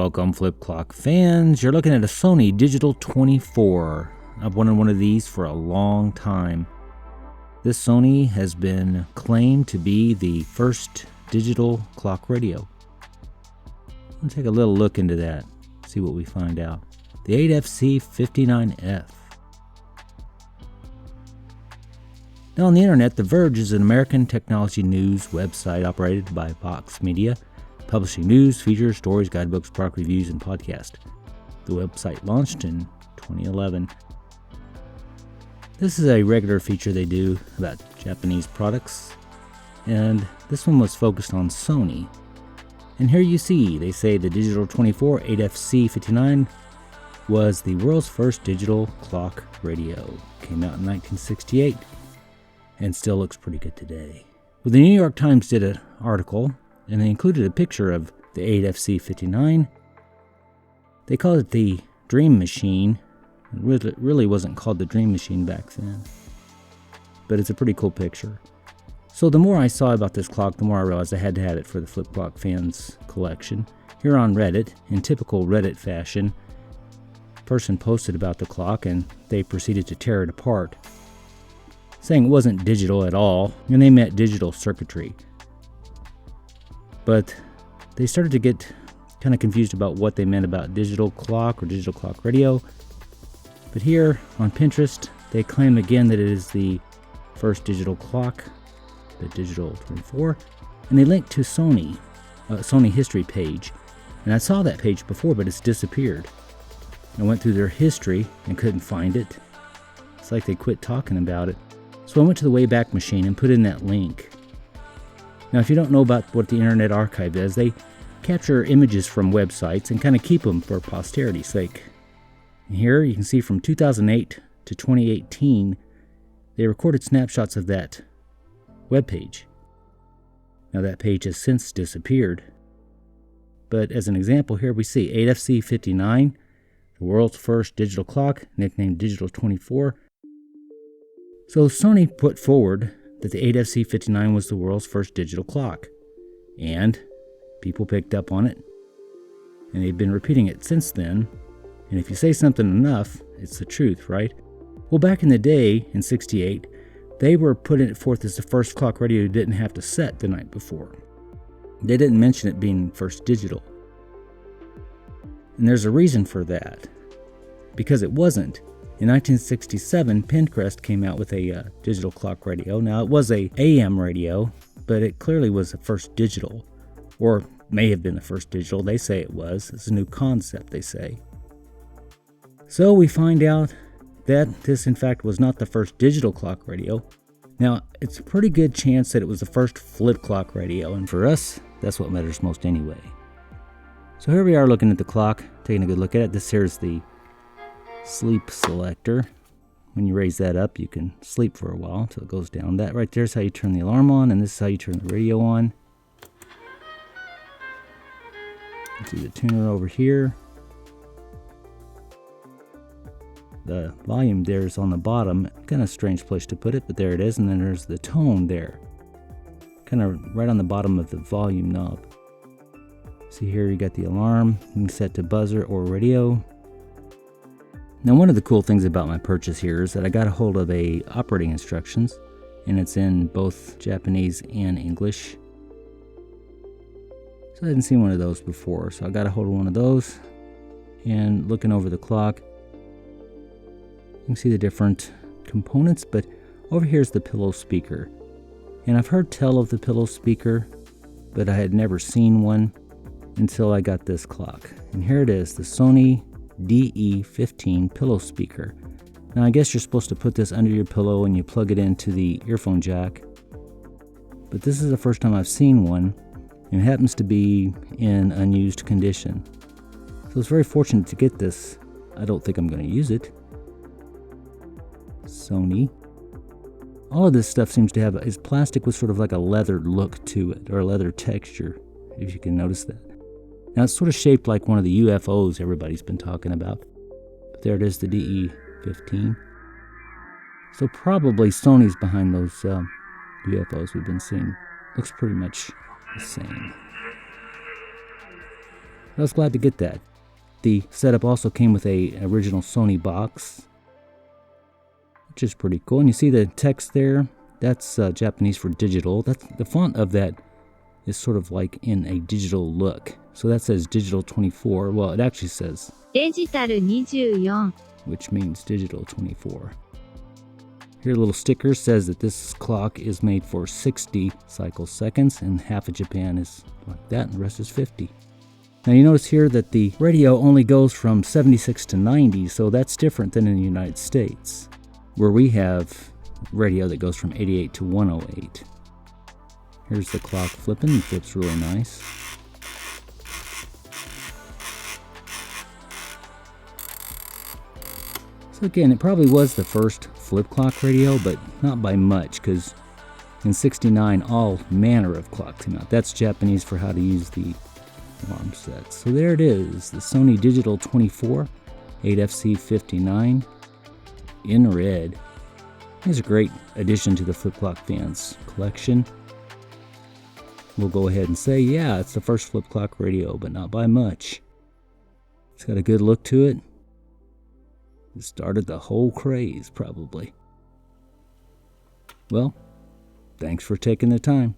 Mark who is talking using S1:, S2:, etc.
S1: Welcome, Flip Clock fans. You're looking at a Sony Digital 24. I've wanted one of these for a long time. This Sony has been claimed to be the first digital clock radio. Let's take a little look into that, see what we find out. The 8FC-89F. Now on the internet, The Verge is an American technology news website operated by Vox Media, publishing news, features, stories, guidebooks, product reviews, and podcasts. The website launched in 2011. This is a regular feature they do about Japanese products, and this one was focused on Sony. And here you see, they say the Digital 24 8FC-89 was the world's first digital clock radio. Came out in 1968 and still looks pretty good today. Well, the New York Times did an article, and they included a picture of the 8FC-89. They called it the Dream Machine. It really wasn't called the Dream Machine back then, but it's a pretty cool picture. So the more I saw about this clock, the more I realized I had to have it for the Flip Clock fans collection. Here on Reddit, in typical Reddit fashion, a person posted about the clock and they proceeded to tear it apart, saying it wasn't digital at all, and they meant digital circuitry. But they started to get kind of confused about what they meant about digital clock or digital clock radio. But here on Pinterest, they claim again that it is the first digital clock, the Digital 24, and they link to Sony history page. And I saw that page before, but it's disappeared. I went through their history and couldn't find it. It's like they quit talking about it. So I went to the Wayback Machine and put in that link. Now, if you don't know about what the Internet Archive is, they capture images from websites and kind of keep them for posterity's sake. And here you can see from 2008 to 2018, they recorded snapshots of that webpage. Now that page has since disappeared. But as an example, here we see 8FC-59, the world's first digital clock, nicknamed Digital 24. So Sony put forward that the 8FC-59 was the world's first digital clock. And people picked up on it. And they've been repeating it since then. And if you say something enough, it's the truth, right? Well, back in the day, in 68, they were putting it forth as the first clock radio you didn't have to set the night before. They didn't mention it being first digital. And there's a reason for that. Because it wasn't. In 1967, Pencrest came out with a digital clock radio. Now, it was a AM radio, but it clearly was the first digital. Or may have been the first digital. They say it was. It's a new concept, they say. So we find out that this, in fact, was not the first digital clock radio. Now, it's a pretty good chance that it was the first flip clock radio, and for us, that's what matters most anyway. So here we are looking at the clock, taking a good look at it. This here's the sleep selector. When you raise that up, you can sleep for a while until it goes down. That right there is how you turn the alarm on, and this is how you turn the radio on. See the tuner over here. The volume there is on the bottom. Kind of a strange place to put it, but there it is. And then there's the tone there. Kind of right on the bottom of the volume knob. See here, you got the alarm. You can set to buzzer or radio. Now, one of the cool things about my purchase here is that I got a hold of a operating instructions, and it's in both Japanese and English. So I hadn't seen one of those before, so I got a hold of one of those. And looking over the clock, you can see the different components, but over here is the pillow speaker. And I've heard tell of the pillow speaker, but I had never seen one until I got this clock. And here it is, the Sony DE15 pillow speaker. Now I guess you're supposed to put this under your pillow and you plug it into the earphone jack. But this is the first time I've seen one, and it happens to be in unused condition. So it's very fortunate to get this. I don't think I'm going to use it. Sony. All of this stuff seems to have is plastic with sort of like a leather look to it, or a leather texture, if you can notice that. Now it's sort of shaped like one of the UFOs everybody's been talking about. But there it is, the DE15. So probably Sony's behind those UFOs we've been seeing. Looks pretty much the same. I was glad to get that. The setup also came with an original Sony box, which is pretty cool. And you see the text there? That's Japanese for digital. That's the font of that is sort of like in a digital look. So that says digital 24. Well, it actually says
S2: デジタル24
S1: which means digital 24. Here, a little sticker says that this clock is made for 60 cycle seconds, and half of Japan is like that, and the rest is 50. Now you notice here that the radio only goes from 76 to 90, so that's different than in the United States, where we have radio that goes from 88 to 108. Here's the clock flipping. It flips really nice. So again, it probably was the first flip clock radio, but not by much, because in '69 all manner of clocks came out. That's Japanese for how to use the alarm sets. So there it is, the Sony Digital 24 8FC-89 in red. It's a great addition to the flip clock fans collection. We'll go ahead and say, yeah, it's the first flip clock radio, but not by much. It's got a good look to it. It started the whole craze, probably. Well, thanks for taking the time.